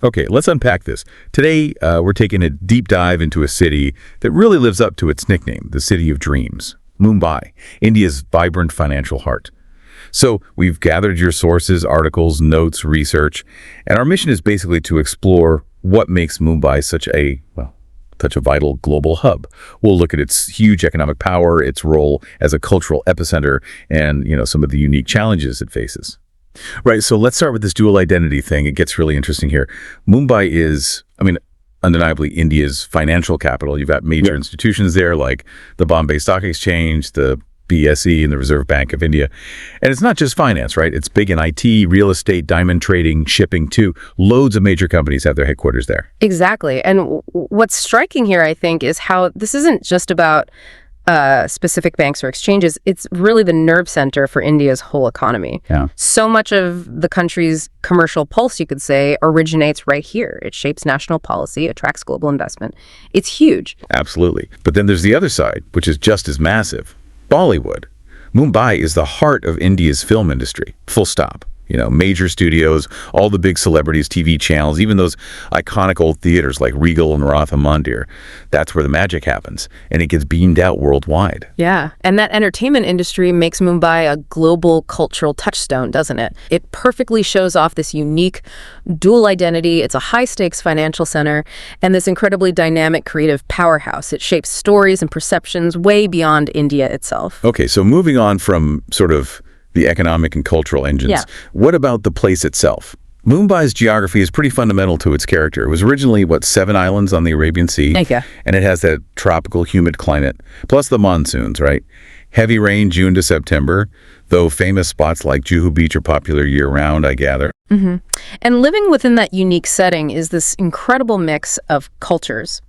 Okay, let's unpack this. Today, we're taking a deep dive into a city that really lives up to its nickname, the City of Dreams, Mumbai, India's vibrant financial heart. So we've gathered your sources, articles, notes, research, and our mission is basically to explore what makes Mumbai such a vital global hub. We'll look at its huge economic power, its role as a cultural epicenter, and, some of the unique challenges it faces. Right, so let's start with this dual identity thing. It gets really interesting here. Mumbai is, undeniably India's financial capital. You've got major institutions there like the Bombay Stock Exchange, the BSE, and the Reserve Bank of India. And it's not just finance, right? It's big in IT, real estate, diamond trading, shipping too. Loads of major companies have their headquarters there. Exactly. And what's striking here, I think, is how this isn't just about specific banks or exchanges. It's really the nerve center for India's whole economy. Yeah. So much of the country's commercial pulse, you could say, originates right here. It shapes national policy, attracts global investment. It's huge. Absolutely. But then there's the other side, which is just as massive. Bollywood. Mumbai is the heart of India's film industry. Full stop. Major studios, all the big celebrities, TV channels, even those iconic old theaters like Regal and Ratha Mandir. That's where the magic happens, and it gets beamed out worldwide. Yeah, and that entertainment industry makes Mumbai a global cultural touchstone, doesn't it? It perfectly shows off this unique dual identity. It's a high-stakes financial center, and this incredibly dynamic creative powerhouse. It shapes stories and perceptions way beyond India itself. Okay, so moving on from sort of the economic and cultural engines. What about the place itself? Mumbai's geography is pretty fundamental to its character. It was originally, 7 islands on the Arabian Sea, and it has that tropical, humid climate, plus the monsoons, right? Heavy rain June to September, though famous spots like Juhu Beach are popular year-round, I gather. Mm-hmm. And living within that unique setting is this incredible mix of cultures.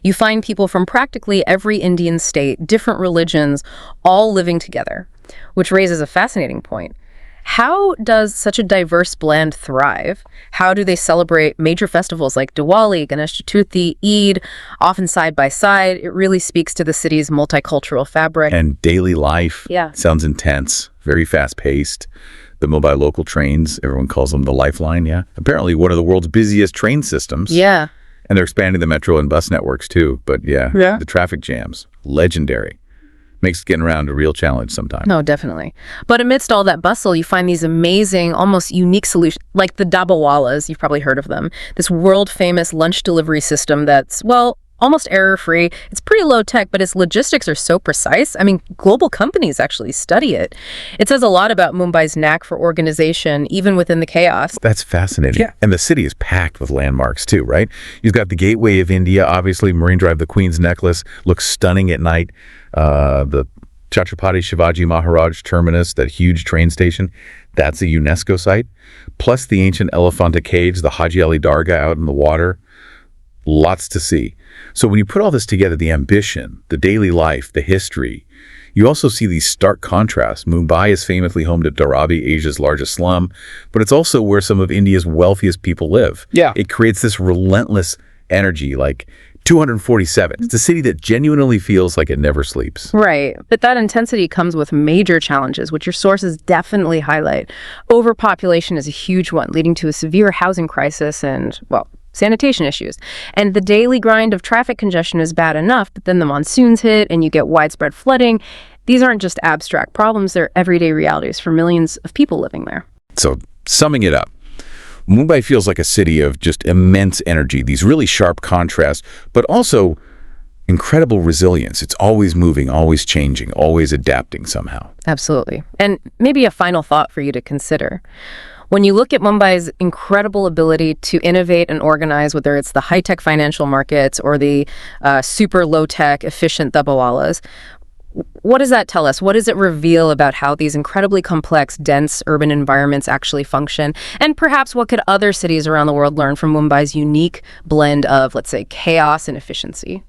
You find people from practically every Indian state, different religions, all living together, which raises a fascinating point. How does such a diverse blend thrive? How do they celebrate major festivals like Diwali, Ganesh Chaturthi, Eid, often side by side? It really speaks to the city's multicultural fabric. And daily life sounds intense, very fast-paced. The Mumbai local trains, everyone calls them the lifeline, apparently one of the world's busiest train systems. Yeah. And they're expanding the metro and bus networks too. But the traffic jams, legendary. Makes getting around a real challenge sometimes. No, definitely. But amidst all that bustle, you find these amazing, almost unique solutions, like the Dabawalas. You've probably heard of them. This world-famous lunch delivery system that's, almost error-free. It's pretty low-tech, but its logistics are so precise. Global companies actually study it. It says a lot about Mumbai's knack for organization, even within the chaos. That's fascinating. Yeah. And the city is packed with landmarks, too, right? You've got the Gateway of India, obviously, Marine Drive, the Queen's Necklace, looks stunning at night. The Chhatrapati Shivaji Maharaj Terminus, that huge train station, that's a UNESCO site. Plus the ancient Elephanta Caves, the Haji Ali Dargah out in the water. Lots to see. So when you put all this together, the ambition, the daily life, the history, you also see these stark contrasts. Mumbai is famously home to Dharavi, Asia's largest slum, but it's also where some of India's wealthiest people live. Yeah. It creates this relentless energy, like 247. It's a city that genuinely feels like it never sleeps. Right. But that intensity comes with major challenges, which your sources definitely highlight. Overpopulation is a huge one, leading to a severe housing crisis and, sanitation issues. And the daily grind of traffic congestion is bad enough, but then the monsoons hit and you get widespread flooding. These aren't just abstract problems, they're everyday realities for millions of people living there. So, summing it up, Mumbai feels like a city of just immense energy, these really sharp contrasts, but also incredible resilience. It's always moving, always changing, always adapting somehow. Absolutely. And maybe a final thought for you to consider. When you look at Mumbai's incredible ability to innovate and organize, whether it's the high-tech financial markets or the super low-tech, efficient Dabawalas, what does that tell us? What does it reveal about how these incredibly complex, dense urban environments actually function? And perhaps what could other cities around the world learn from Mumbai's unique blend of, let's say, chaos and efficiency?